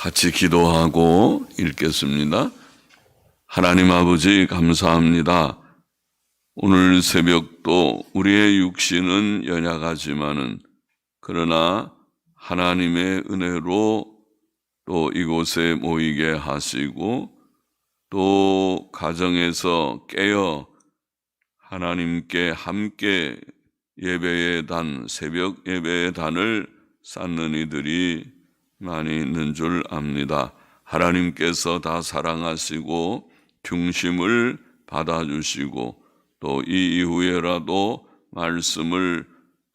같이 기도하고 읽겠습니다. 하나님 아버지 감사합니다. 오늘 새벽도 우리의 육신은 연약하지만은 그러나 하나님의 은혜로 또 이곳에 모이게 하시고 또 가정에서 깨어 하나님께 함께 예배의 단, 새벽 예배의 단을 쌓는 이들이 많이 있는 줄 압니다. 하나님께서 다 사랑하시고 중심을 받아주시고 또 이 이후에라도 말씀을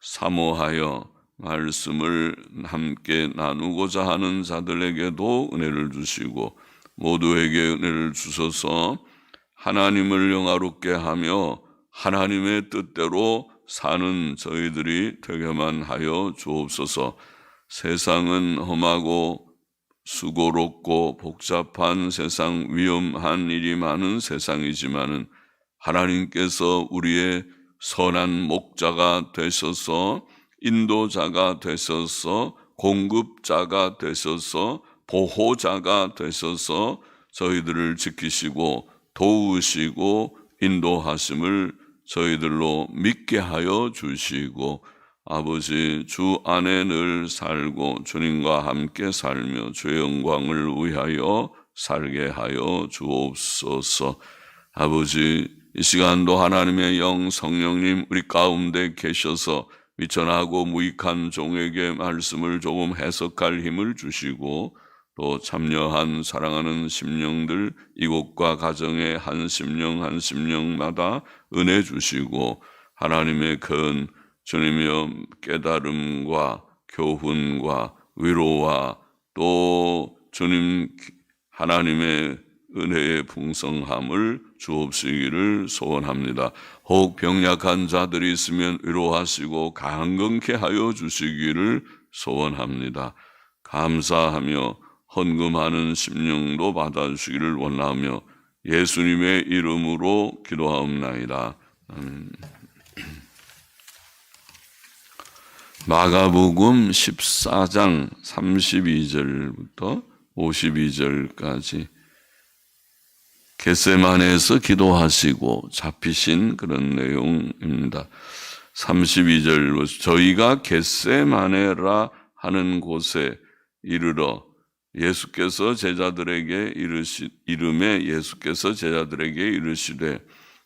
사모하여 말씀을 함께 나누고자 하는 자들에게도 은혜를 주시고 모두에게 은혜를 주셔서 하나님을 영화롭게 하며 하나님의 뜻대로 사는 저희들이 되게만 하여 주옵소서. 세상은 험하고 수고롭고 복잡한 세상, 위험한 일이 많은 세상이지만은 하나님께서 우리의 선한 목자가 되셔서 인도자가 되셔서 공급자가 되셔서 보호자가 되셔서 저희들을 지키시고 도우시고 인도하심을 저희들로 믿게 하여 주시고 아버지 주 안에 늘 살고 주님과 함께 살며 주의 영광을 위하여 살게 하여 주옵소서. 아버지 이 시간도 하나님의 영 성령님 우리 가운데 계셔서 미천하고 무익한 종에게 말씀을 조금 해석할 힘을 주시고 또 참여한 사랑하는 심령들 이곳과 가정의 한 심령 한 심령마다 은혜 주시고 하나님의 큰 주님의 깨달음과 교훈과 위로와 또 주님 하나님의 은혜의 풍성함을 주옵시기를 소원합니다. 혹 병약한 자들이 있으면 위로하시고 강건케 하여 주시기를 소원합니다. 감사하며 헌금하는 심령도 받아주시기를 원하며 예수님의 이름으로 기도하옵나이다. 아멘. 마가복음 14장 32절부터 52절까지 겟세마네에서 기도하시고 잡히신 그런 내용입니다. 32절 저희가 겟세마네라 하는 곳에 이르러 예수께서 제자들에게 이르시되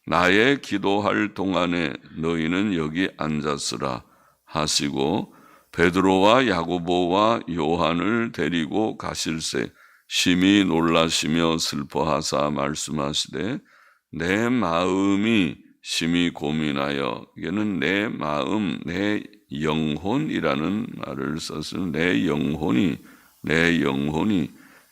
나의 기도할 동안에 너희는 여기 앉았으라 하시고 베드로와 야고보와 요한을 데리고 가실새 심히 놀라시며 슬퍼하사 말씀하시되 내 마음이 심히 고민하여 이게는 내 마음, 내 영혼이라는 말을 썼으면 내 영혼이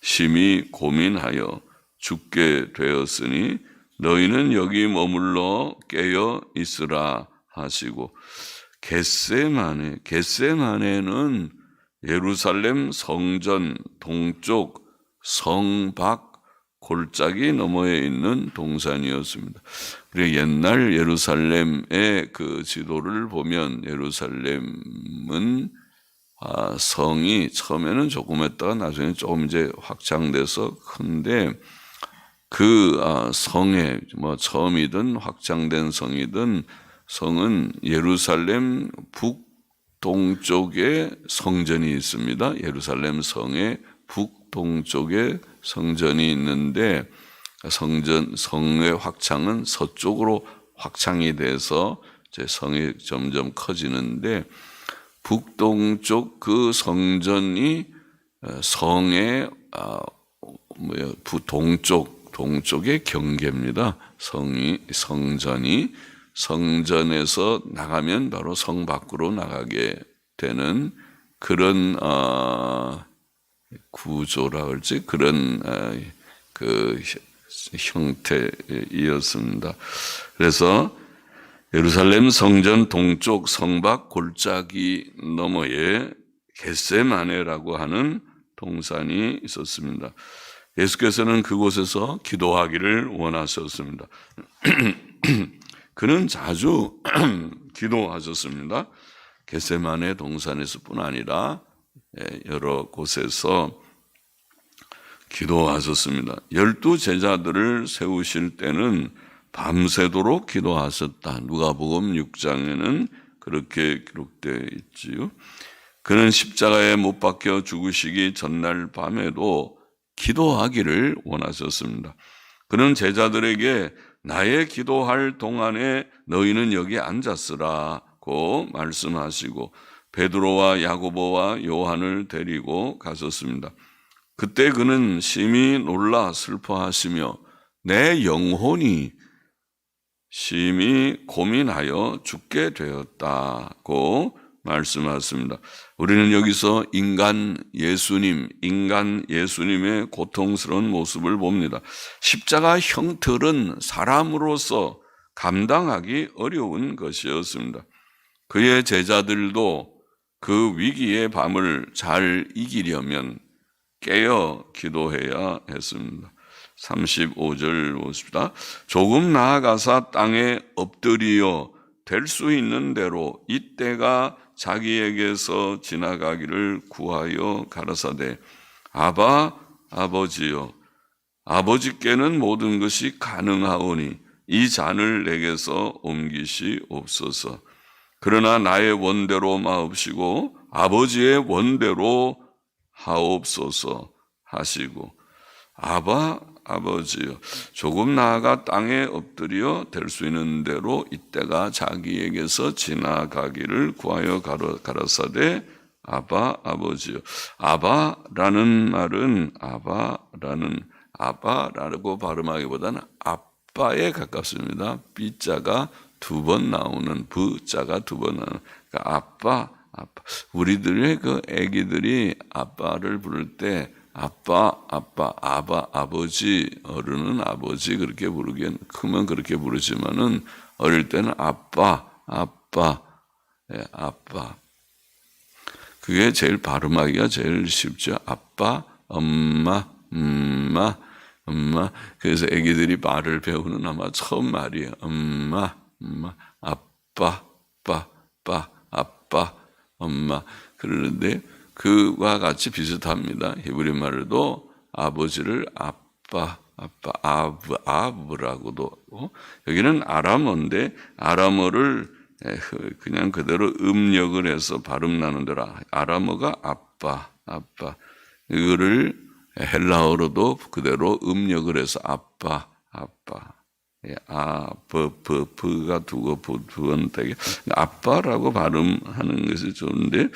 심히 고민하여 죽게 되었으니 너희는 여기 머물러 깨어 있으라 하시고 겟세마네는 예루살렘 성전 동쪽 성밖 골짜기 너머에 있는 동산이었습니다. 그리고 옛날 예루살렘의 그 지도를 보면 예루살렘은 성이 처음에는 조그맸다가 나중에 조금 이제 확장돼서 큰데 그 성에 처음이든 확장된 성이든 성은 예루살렘 북동쪽에 성전이 있습니다. 예루살렘 성의 북동쪽에 성전이 있는데 성의 확장은 서쪽으로 확장이 돼서 이제 성이 점점 커지는데 북동쪽 그 성전이 성의 동쪽의 경계입니다. 성전에서 나가면 바로 성 밖으로 나가게 되는 그런 구조라 할지 그런 그 형태이었습니다. 그래서 예루살렘 성전 동쪽 성밖 골짜기 너머에 겟세마네라고 하는 동산이 있었습니다. 예수께서는 그곳에서 기도하기를 원하셨습니다. 그는 자주 기도하셨습니다. 겟세마네 동산에서뿐 아니라 여러 곳에서 기도하셨습니다. 12 제자들을 세우실 때는 밤새도록 기도하셨다. 누가복음 6장에는 그렇게 기록되어 있지요. 그는 십자가에 못 박혀 죽으시기 전날 밤에도 기도하기를 원하셨습니다. 그는 제자들에게 나의 기도할 동안에 너희는 여기 앉았으라고 말씀하시고 베드로와 야고보와 요한을 데리고 가셨습니다. 그때 그는 심히 놀라 슬퍼하시며 내 영혼이 심히 고민하여 죽게 되었다고 말씀하십니다. 우리는 여기서 인간 예수님의 고통스러운 모습을 봅니다. 십자가 형틀은 사람으로서 감당하기 어려운 것이었습니다. 그의 제자들도 그 위기의 밤을 잘 이기려면 깨어 기도해야 했습니다. 35절 보십시다. 조금 나아가사 땅에 엎드리어 될 수 있는 대로 이때가 자기에게서 지나가기를 구하여 가라사대 아바 아버지여 아버지께는 모든 것이 가능하오니 이 잔을 내게서 옮기시옵소서. 그러나 나의 원대로 마옵시고 아버지의 원대로 하옵소서 하시고 아바 아버지여 조금 나아가 땅에 엎드려 될 수 있는 대로 이때가 자기에게서 지나가기를 구하여 가라사대 아바 아버지여. 아바라는 말은 아바라고 발음하기보다는 아빠에 가깝습니다. B자가 2번 나오는 V자가 2번 나오는 그러니까 아빠. 우리들의 그 아기들이 아빠를 부를 때 아빠, 아버지, 어른은 아버지 그렇게 부르긴 크면 그렇게 부르지만은 어릴 때는 아빠. 예, 아빠. 그게 제일 발음하기가 제일 쉽죠. 아빠, 엄마. 그래서 아기들이 말을 배우는 아마 처음 말이에요. 엄마, 아빠, 아빠, 엄마. 그러는데 그와 같이 비슷합니다. 히브리 말도 아버지를 아브라고도 여기는 아람어인데 아람어를 그냥 그대로 음력을 해서 발음 나는 대로 아람어가 아빠 이거를 헬라어로도 그대로 음력을 해서 아빠 버가 두고 부은 되게 아빠라고 발음하는 것이 좋은데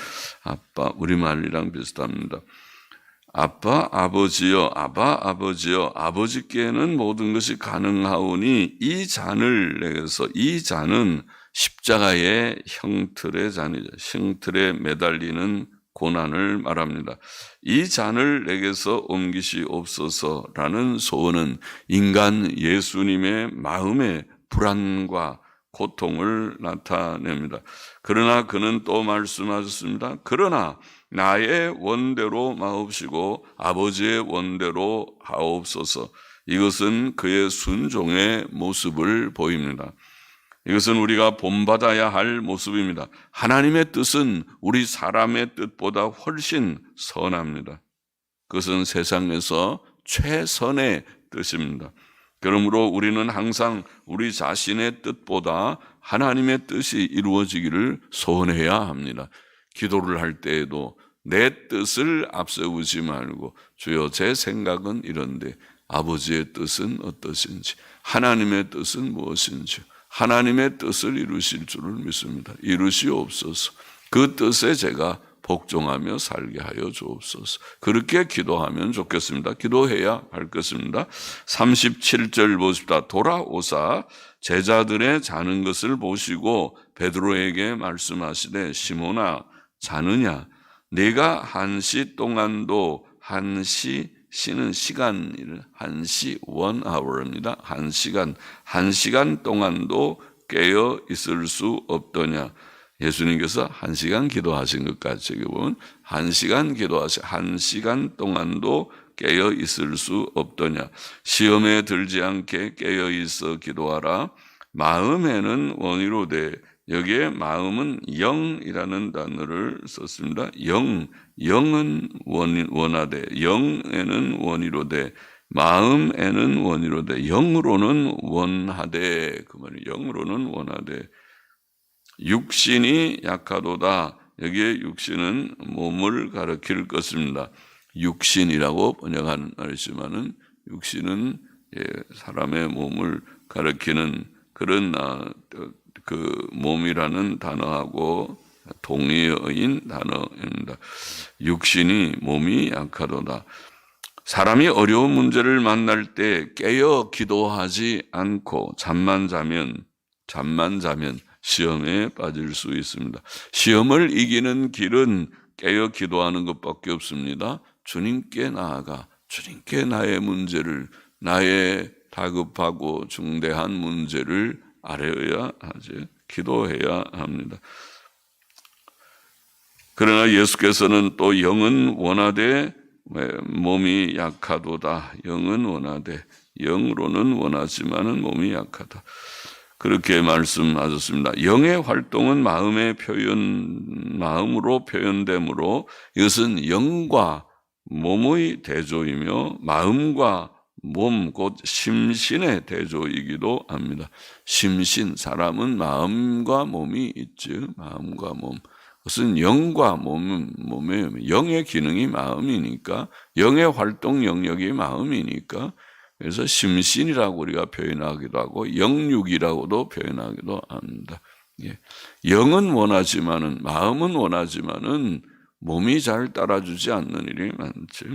아빠 우리말이랑 비슷합니다. 아빠 아버지여 아버지여 아버지께는 모든 것이 가능하오니 이 잔을 내게서 이 잔은 십자가의 형틀의 잔이죠. 형틀에 매달리는 고난을 말합니다. 이 잔을 내게서 옮기시옵소서라는 소원은 인간 예수님의 마음의 불안과 고통을 나타냅니다. 그러나 그는 또 말씀하셨습니다. 그러나 나의 원대로 마옵시고 아버지의 원대로 하옵소서. 이것은 그의 순종의 모습을 보입니다. 이것은 우리가 본받아야 할 모습입니다. 하나님의 뜻은 우리 사람의 뜻보다 훨씬 선합니다. 그것은 세상에서 최선의 뜻입니다. 그러므로 우리는 항상 우리 자신의 뜻보다 하나님의 뜻이 이루어지기를 소원해야 합니다. 기도를 할 때에도 내 뜻을 앞세우지 말고 주여 제 생각은 이런데 아버지의 뜻은 어떠신지 하나님의 뜻은 무엇인지 하나님의 뜻을 이루실 줄을 믿습니다. 이루시옵소서. 그 뜻에 제가 복종하며 살게 하여 주옵소서. 그렇게 기도하면 좋겠습니다. 기도해야 할 것입니다. 37절 보십시다. 돌아오사 제자들의 자는 것을 보시고 베드로에게 말씀하시되 시몬아 자느냐 네가 한시 동안도 시는 시간을 1시 1hour입니다. 1시간 동안도 깨어 있을 수 없더냐. 예수님께서 1시간 기도하신 것 같이 보면 1시간 동안도 깨어 있을 수 없더냐. 시험에 들지 않게 깨어 있어 기도하라. 마음에는 원이로되 여기에 마음은 영이라는 단어를 썼습니다. 영은 원하되, 영에는 원이로되, 마음에는 원이로되, 영으로는 원하되, 그 말이 영으로는 원하되. 육신이 약하도다. 여기에 육신은 몸을 가리킬 것입니다. 육신이라고 번역하는 말이지만은 육신은 사람의 몸을 가리키는 그런 그 몸이라는 단어하고 동의어인 단어입니다. 육신이 몸이 약하도다. 사람이 어려운 문제를 만날 때 깨어 기도하지 않고 잠만 자면 시험에 빠질 수 있습니다. 시험을 이기는 길은 깨어 기도하는 것밖에 없습니다. 주님께 나아가 주님께 나의 문제를, 나의 다급하고 중대한 문제를 아뢰어야 하지, 기도해야 합니다. 그러나 예수께서는 또 영은 원하되 몸이 약하도다. 영은 원하되, 영으로는 원하지만은 몸이 약하다. 그렇게 말씀하셨습니다. 영의 활동은 마음으로 표현되므로 이것은 영과 몸의 대조이며 마음과 몸, 곧 심신의 대조이기도 합니다. 심신, 사람은 마음과 몸이 있죠. 마음과 몸. 그것은 영과 몸의 영의 기능이 마음이니까, 영의 활동 영역이 마음이니까, 그래서 심신이라고 우리가 표현하기도 하고 영육이라고도 표현하기도 합니다. 영은 원하지만은, 마음은 원하지만은 몸이 잘 따라주지 않는 일이 많죠.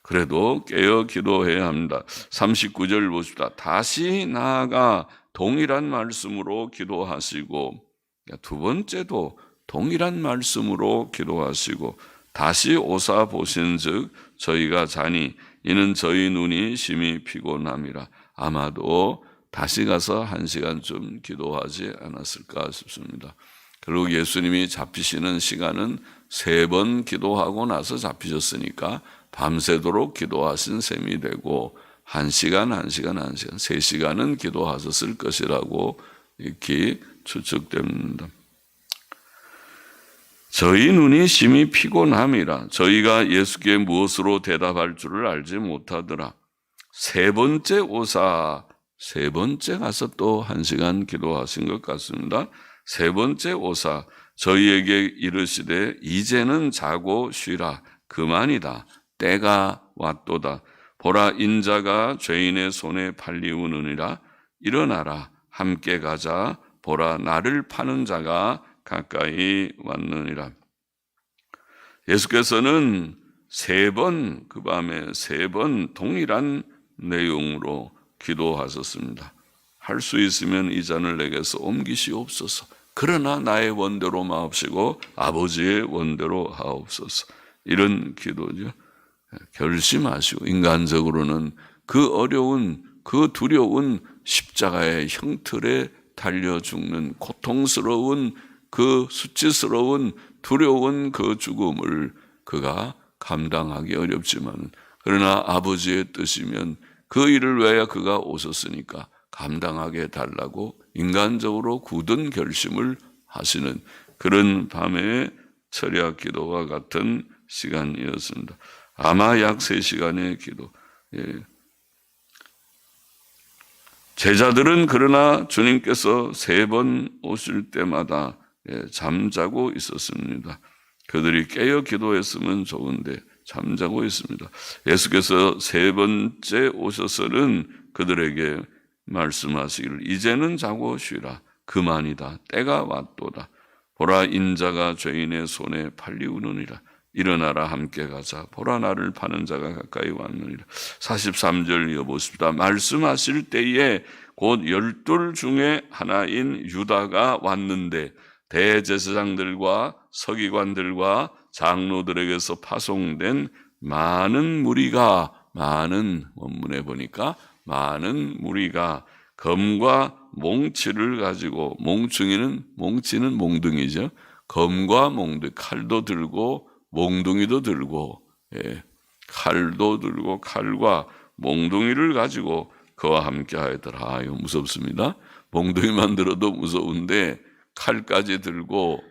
그래도 깨어 기도해야 합니다. 39절 보십시다. 다시 나아가 동일한 말씀으로 기도하시고, 두 번째도 동일한 말씀으로 기도하시고, 다시 오사 보신즉 저희가 자니 이는 저희 눈이 심히 피곤함이라. 아마도 다시 가서 1시간쯤 기도하지 않았을까 싶습니다. 결국 예수님이 잡히시는 시간은 3번 기도하고 나서 잡히셨으니까 밤새도록 기도하신 셈이 되고 1시간, 3시간은 기도하셨을 것이라고 이렇게 추측됩니다. 저희 눈이 심히 피곤함이라. 저희가 예수께 무엇으로 대답할 줄을 알지 못하더라. 3번째 오사, 3번째 가서 또 1시간 기도하신 것 같습니다. 3번째 오사, 저희에게 이르시되 이제는 자고 쉬라. 그만이다. 때가 왔도다. 보라, 인자가 죄인의 손에 팔리우느니라. 일어나라. 함께 가자. 보라, 나를 파는 자가 가까이 왔느니라. 예수께서는 3번, 그 밤에 3번 동일한 내용으로 기도하셨습니다. 할 수 있으면 이 잔을 내게서 옮기시옵소서. 그러나 나의 원대로 마옵시고 아버지의 원대로 하옵소서. 이런 기도죠. 결심하시고, 인간적으로는 그 어려운, 그 두려운 십자가의 형틀에 달려 죽는 고통스러운, 그 수치스러운 두려운 그 죽음을 그가 감당하기 어렵지만, 그러나 아버지의 뜻이면 그 일을 위하여 그가 오셨으니까 감당하게 달라고 인간적으로 굳은 결심을 하시는 그런 밤의 철야 기도와 같은 시간이었습니다. 아마 약 3시간의 기도. 제자들은 그러나 주님께서 3번 오실 때마다 잠자고 있었습니다. 그들이 깨어 기도했으면 좋은데 잠자고 있습니다. 예수께서 3번째 오셔서는 그들에게 말씀하시기를 이제는 자고 쉬라. 그만이다. 때가 왔도다. 보라, 인자가 죄인의 손에 팔리우느니라. 일어나라, 함께 가자. 보라, 나를 파는 자가 가까이 왔느니라. 43절 이어보십시다. 말씀하실 때에 곧 12 중에 하나인 유다가 왔는데 대제사장들과 서기관들과 장로들에게서 파송된 많은 무리가, 많은, 원문에 보니까 많은 무리가 검과 몽치를 가지고, 몽치는 몽둥이죠. 검과 몽둥이, 칼도 들고 몽둥이도 들고, 칼도 들고 칼과 몽둥이를 가지고 그와 함께 하였더라. 이거 무섭습니다. 몽둥이만 들어도 무서운데 칼까지 들고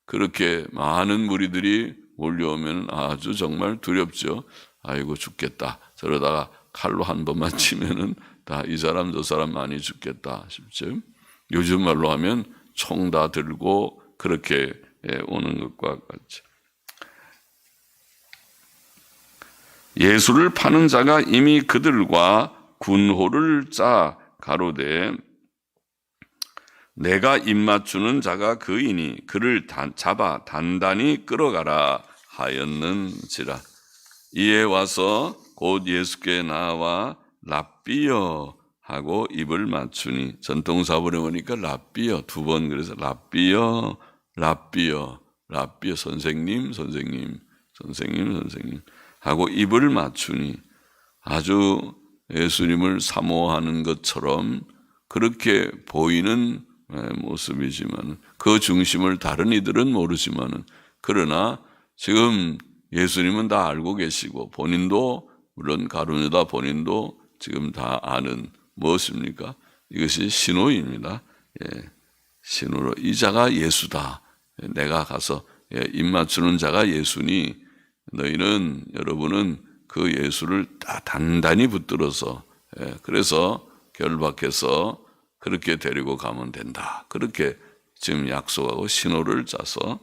그렇게 많은 무리들이 몰려오면 아주 정말 두렵죠. 아이고 죽겠다. 저러다가 칼로 한 번만 치면은 다 이 사람 저 사람 많이 죽겠다 싶죠. 요즘 말로 하면 총 다 들고 그렇게 오는 것과 같이 예수를 파는 자가 이미 그들과 군호를 짜 가로되 내가 입맞추는 자가 그이니 그를 잡아 단단히 끌어가라 하였는지라. 이에 와서 곧 예수께 나와 랍비여 하고 입을 맞추니, 전통사본에 보니까 랍비여 두 번, 그래서 랍비여 랍비여 랍비여 선생님 선생님 선생님 선생님 하고 입을 맞추니, 아주 예수님을 사모하는 것처럼 그렇게 보이는 모습이지만 그 중심을 다른 이들은 모르지만은, 그러나 지금 예수님은 다 알고 계시고 본인도, 물론 가룟유다 본인도 지금 다 아는 무엇입니까? 이것이 신호입니다. 신호로 이 자가 예수다. 내가 가서 입 맞추는 자가 예수니 너희는, 여러분은 그 예수를 다 단단히 붙들어서 그래서 결박해서 그렇게 데리고 가면 된다. 그렇게 지금 약속하고 신호를 짜서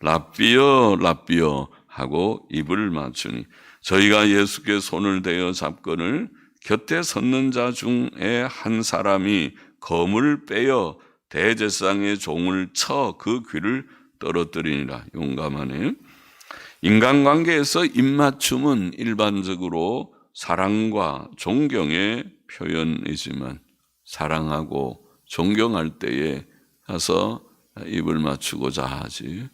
랍비여 랍비여 하고 입을 맞추니, 저희가 예수께 손을 대어 잡거늘 곁에 섰는 자 중에 한 사람이 검을 빼어 대제사장의 종을 쳐 그 귀를 떨어뜨리니라. 용감하네. 인간관계에서 입맞춤은 일반적으로 사랑과 존경의 표현이지만, 사랑하고 존경할 때에 가서 입을 맞추고자 하지,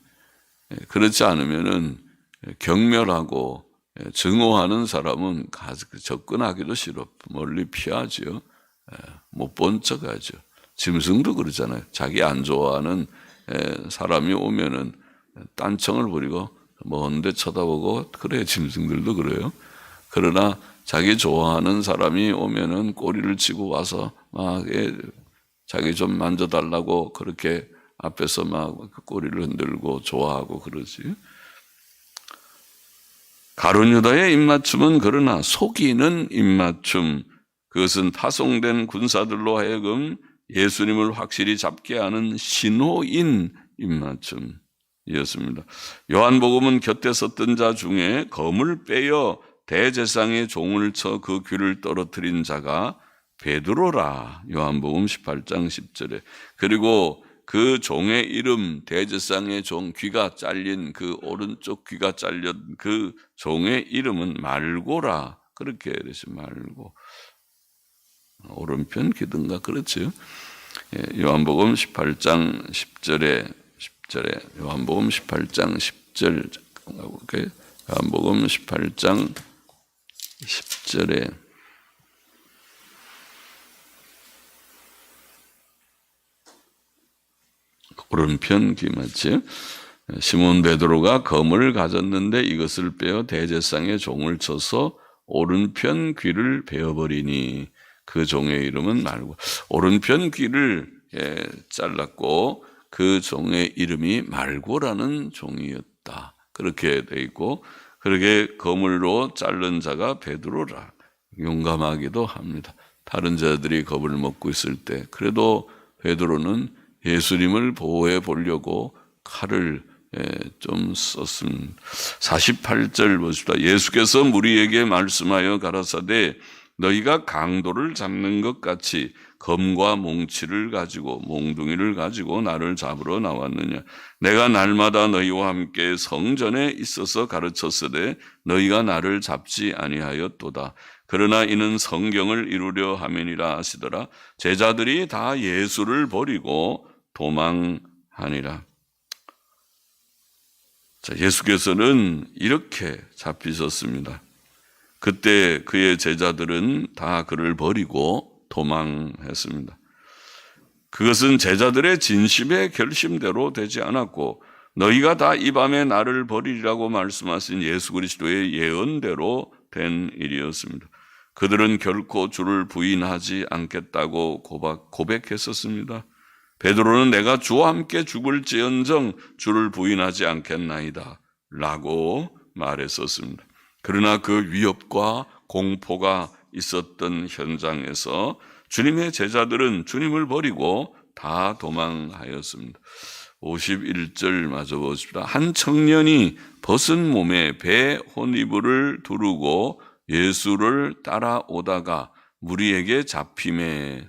그렇지 않으면은 경멸하고 증오하는 사람은 접근하기도 싫어 멀리 피하죠. 못 본 척하죠. 짐승도 그러잖아요. 자기 안 좋아하는 사람이 오면은 딴청을 부리고 먼데 쳐다보고, 그래 짐승들도 그래요. 그러나 자기 좋아하는 사람이 오면은 꼬리를 치고 와서 막 자기 좀 만져달라고 그렇게 앞에서 막 꼬리를 흔들고 좋아하고 그러지. 가룟유다의 입맞춤은 그러나 속이는 입맞춤, 그것은 파송된 군사들로 하여금 예수님을 확실히 잡게 하는 신호인 입맞춤이었습니다. 요한복음은 곁에 섰던 자 중에 검을 빼어 대제사장의 종을 쳐 그 귀를 떨어뜨린 자가 베드로라. 요한복음 18장 10절에. 그리고 그 종의 이름, 대제사장의 종, 귀가 잘린 그 오른쪽 귀가 잘린 그 종의 이름은 말고라. 그렇게 그래서 말고, 오른편 귀든가 그렇죠. 요한복음 18장 10절에 요한복음 18장 10절 잠깐 볼게요. 요한복음 18장 10절에 오른편 귀 맞지? 시몬 베드로가 검을 가졌는데 이것을 빼어 대제사장의 종을 쳐서 오른편 귀를 베어버리니 그 종의 이름은 말고, 오른편 귀를 잘랐고 그 종의 이름이 말고라는 종이었다. 그렇게 돼 있고, 그렇게 검으로 자른 자가 베드로라. 용감하기도 합니다. 다른 자들이 겁을 먹고 있을 때 그래도 베드로는 예수님을 보호해 보려고 칼을 좀 썼습니다. 48절 보십시다. 예수께서 무리에게 말씀하여 가라사대 너희가 강도를 잡는 것 같이 검과 몽치를 가지고 몽둥이를 가지고 나를 잡으러 나왔느냐. 내가 날마다 너희와 함께 성전에 있어서 가르쳤으되 너희가 나를 잡지 아니하였도다. 그러나 이는 성경을 이루려 함이니라 하시더라. 제자들이 다 예수를 버리고 도망하니라. 자, 예수께서는 이렇게 잡히셨습니다. 그때 그의 제자들은 다 그를 버리고 도망했습니다. 그것은 제자들의 진심의 결심대로 되지 않았고, 너희가 다 이 밤에 나를 버리리라고 말씀하신 예수 그리스도의 예언대로 된 일이었습니다. 그들은 결코 주를 부인하지 않겠다고 고백했었습니다. 베드로는 내가 주와 함께 죽을지언정 주를 부인하지 않겠나이다 라고 말했었습니다. 그러나 그 위협과 공포가 있었던 현장에서 주님의 제자들은 주님을 버리고 다 도망하였습니다. 51절 마저 보십시다. 한 청년이 벗은 몸에 배 혼이불을 두르고 예수를 따라오다가 무리에게 잡힘에,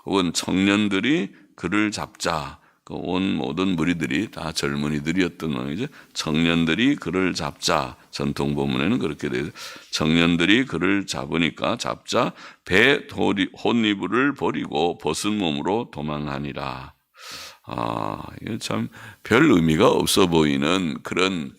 혹은 청년들이 그를 잡자, 온 모든 무리들이 다 젊은이들이었던 모양이죠. 청년들이 그를 잡자, 전통 본문에는 그렇게 되죠. 청년들이 그를 잡자 배 혼이불을 버리고 벗은 몸으로 도망하니라. 이거 참 별 의미가 없어 보이는 그런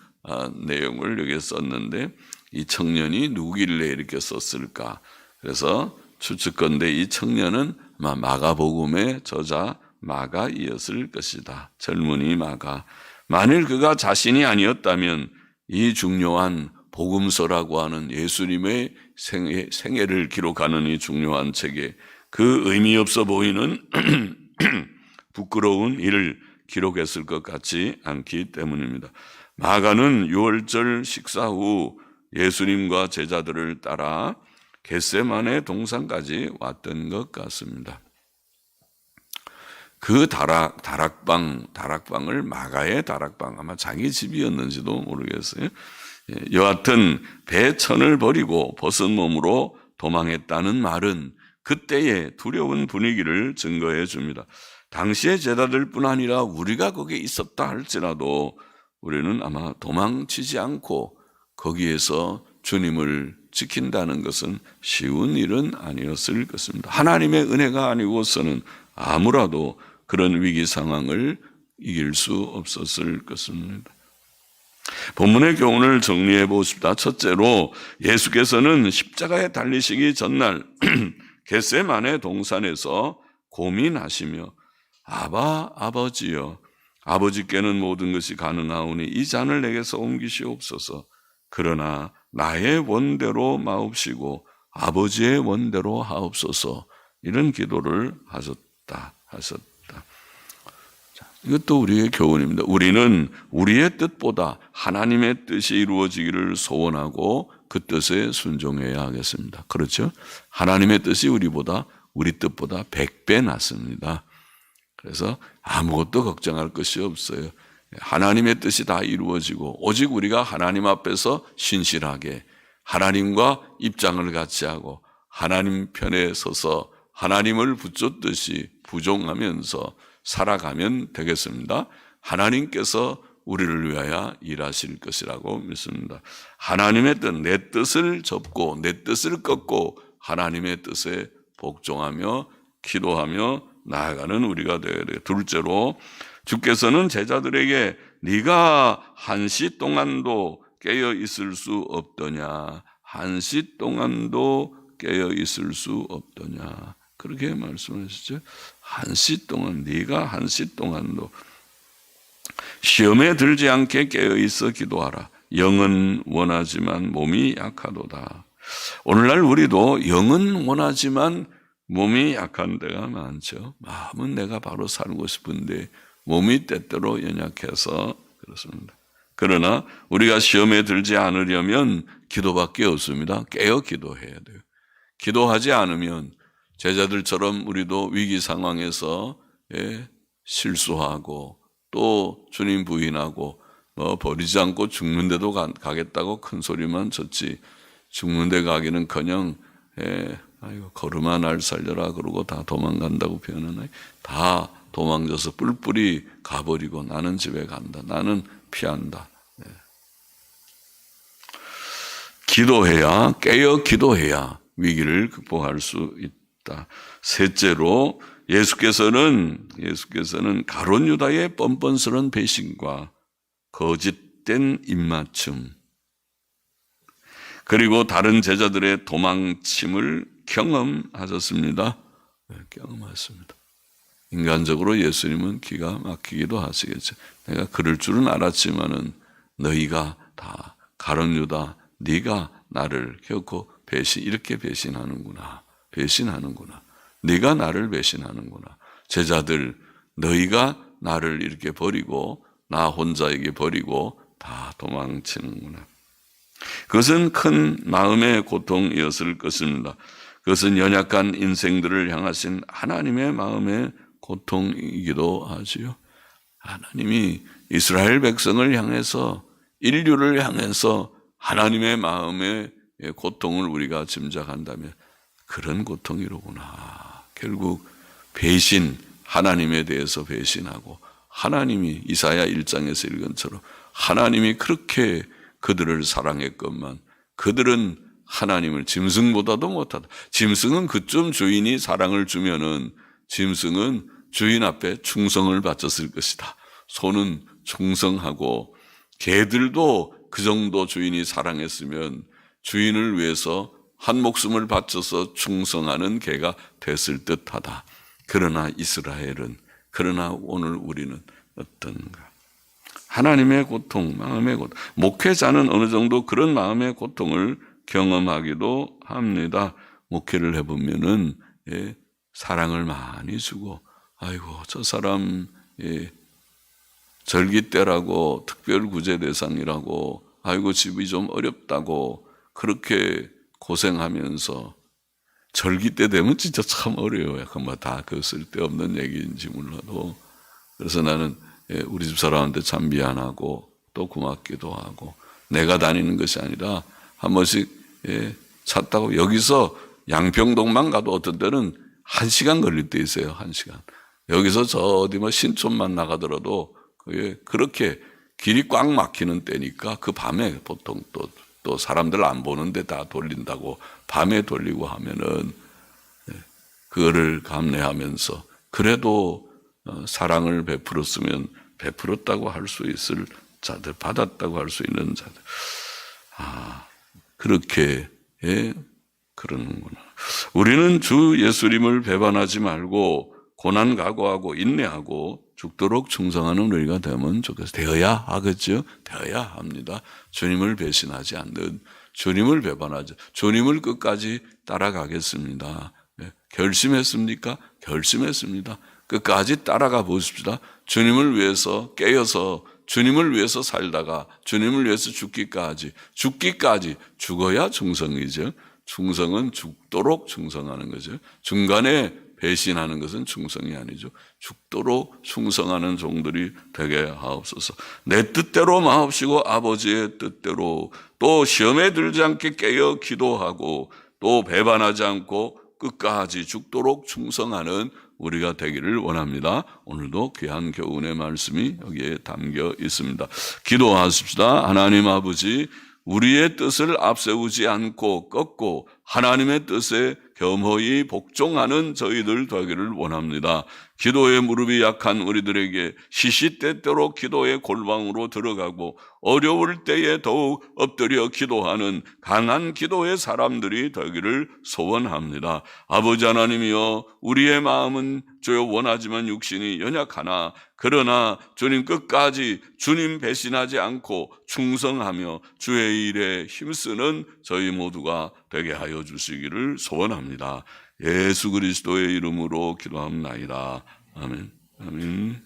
내용을 여기에 썼는데, 이 청년이 누구길래 이렇게 썼을까? 그래서 추측건대 이 청년은 아마 마가복음의 저자 마가이었을 것이다. 젊은이 마가. 만일 그가 자신이 아니었다면 이 중요한 복음서라고 하는 예수님의 생애를 기록하는 이 중요한 책에 그 의미 없어 보이는 부끄러운 일을 기록했을 것 같지 않기 때문입니다. 마가는 유월절 식사 후 예수님과 제자들을 따라 겟세마네 동산까지 왔던 것 같습니다. 그 다락방을 마가의 다락방, 아마 자기 집이었는지도 모르겠어요. 여하튼 배천을 버리고 벗은 몸으로 도망했다는 말은 그때의 두려운 분위기를 증거해 줍니다. 당시의 제자들뿐 아니라 우리가 거기에 있었다 할지라도 우리는 아마 도망치지 않고 거기에서 주님을 지킨다는 것은 쉬운 일은 아니었을 것입니다. 하나님의 은혜가 아니고서는 아무라도 그런 위기 상황을 이길 수 없었을 것입니다. 본문의 교훈을 정리해 보십시다. 첫째로, 예수께서는 십자가에 달리시기 전날 겟세마네 동산에서 고민하시며 아버지여, 아버지께는 모든 것이 가능하오니 이 잔을 내게서 옮기시옵소서. 그러나 나의 원대로 마옵시고 아버지의 원대로 하옵소서. 이런 기도를 하셨다. 이것도 우리의 교훈입니다. 우리는 우리의 뜻보다 하나님의 뜻이 이루어지기를 소원하고 그 뜻에 순종해야 하겠습니다. 그렇죠? 하나님의 뜻이 우리 뜻보다 100배 낫습니다. 그래서 아무것도 걱정할 것이 없어요. 하나님의 뜻이 다 이루어지고 오직 우리가 하나님 앞에서 신실하게 하나님과 입장을 같이 하고 하나님 편에 서서 하나님을 붙잡듯이 부종하면서 살아가면 되겠습니다. 하나님께서 우리를 위하여 일하실 것이라고 믿습니다. 하나님의 뜻, 내 뜻을 접고 내 뜻을 꺾고 하나님의 뜻에 복종하며 기도하며 나아가는 우리가 되어야 돼요. 둘째로, 주께서는 제자들에게 네가 한시 동안도 깨어 있을 수 없더냐, 한시 동안도 깨어 있을 수 없더냐, 그렇게 말씀하시죠. 한시 동안, 네가 한시 동안도 시험에 들지 않게 깨어 있어 기도하라. 영은 원하지만 몸이 약하도다. 오늘날 우리도 영은 원하지만 몸이 약한 데가 많죠. 마음은 내가 바로 살고 싶은데 몸이 때때로 연약해서 그렇습니다. 그러나 우리가 시험에 들지 않으려면 기도밖에 없습니다. 깨어 기도해야 돼요. 기도하지 않으면 제자들처럼 우리도 위기 상황에서 실수하고 또 주님 부인하고 버리지 않고 죽는데도 가겠다고 큰 소리만 쳤지, 죽는데 가기는커녕 아이고 걸음아 날 살려라 그러고 다 도망간다고 표현하나요? 다 도망쳐서 뿔뿔이 가버리고 나는 집에 간다, 나는 피한다. 기도해야, 깨어 기도해야 위기를 극복할 수 있다. 셋째로, 예수께서는 가룟 유다의 뻔뻔스러운 배신과 거짓된 입맞춤, 그리고 다른 제자들의 도망침을 경험하셨습니다. 경험하셨습니다. 인간적으로 예수님은 기가 막히기도 하시겠죠. 내가 그럴 줄은 알았지만은 너희가 다 가룟 유다, 네가 나를 결코 이렇게 배신하는구나. 네가 나를 배신하는구나. 제자들, 너희가 나를 이렇게 버리고 나 혼자에게 버리고 다 도망치는구나. 그것은 큰 마음의 고통이었을 것입니다. 그것은 연약한 인생들을 향하신 하나님의 마음의 고통이기도 하지요. 하나님이 이스라엘 백성을 향해서, 인류를 향해서 하나님의 마음의 고통을 우리가 짐작한다면 그런 고통이로구나. 결국 배신, 하나님에 대해서 배신하고, 하나님이 이사야 1장에서 읽은 것처럼 하나님이 그렇게 그들을 사랑했건만 그들은 하나님을 짐승보다도 못하다. 짐승은 그쯤 주인이 사랑을 주면은 짐승은 주인 앞에 충성을 바쳤을 것이다. 소는 충성하고, 개들도 그 정도 주인이 사랑했으면 주인을 위해서 한 목숨을 바쳐서 충성하는 개가 됐을 듯하다. 그러나 이스라엘은, 그러나 오늘 우리는 어떤가? 하나님의 고통, 마음의 고통. 목회자는 어느 정도 그런 마음의 고통을 경험하기도 합니다. 목회를 해보면은 사랑을 많이 주고, 아이고 저 사람 절기 때라고 특별 구제 대상이라고, 아이고 집이 좀 어렵다고 그렇게 고생하면서, 절기 때 되면 진짜 참 어려워요. 약간 뭐 다 그 쓸데없는 얘기인지 몰라도. 그래서 나는 우리 집 사람한테 참 미안하고 또 고맙기도 하고, 내가 다니는 것이 아니라 한 번씩 차 타고 여기서 양평동만 가도 어떤 때는 1시간 걸릴 때 있어요. 1시간. 여기서 저 어디 뭐 신촌만 나가더라도 그게 그렇게 길이 꽉 막히는 때니까, 그 밤에 보통 또 사람들 안 보는데 다 돌린다고 밤에 돌리고 하면은 그거를 감내하면서 그래도 사랑을 베풀었으면 베풀었다고 할 수 있을 자들, 받았다고 할 수 있는 자들, 그렇게 그러는구나. 우리는 주 예수님을 배반하지 말고 고난 각오하고 인내하고 죽도록 충성하는 우리가 되면 좋겠어요. 되어야 하겠죠. 되어야 합니다. 주님을 배신하지 않는, 주님을 배반하지, 주님을 끝까지 따라가겠습니다. 결심했습니까? 결심했습니다. 끝까지 따라가 보십시다. 주님을 위해서 깨어서 주님을 위해서 살다가 주님을 위해서 죽기까지 죽어야 충성이죠. 충성은 죽도록 충성하는 거죠. 중간에 배신하는 것은 충성이 아니죠. 죽도록 충성하는 종들이 되게 하옵소서. 내 뜻대로 마옵시고 아버지의 뜻대로, 또 시험에 들지 않게 깨어 기도하고 또 배반하지 않고 끝까지 죽도록 충성하는 우리가 되기를 원합니다. 오늘도 귀한 교훈의 말씀이 여기에 담겨 있습니다. 기도하십시다. 하나님 아버지, 우리의 뜻을 앞세우지 않고 꺾고 하나님의 뜻에 겸허히 복종하는 저희들 되기를 원합니다. 기도의 무릎이 약한 우리들에게 시시때때로 기도의 골방으로 들어가고 어려울 때에 더욱 엎드려 기도하는 강한 기도의 사람들이 되기를 소원합니다. 아버지 하나님이여, 우리의 마음은 주여 원하지만 육신이 연약하나, 그러나 주님 끝까지 주님 배신하지 않고 충성하며 주의 일에 힘쓰는 저희 모두가 되게 하여 주시기를 소원합니다. 예수 그리스도의 이름으로 기도합나이다. 아멘. 아멘.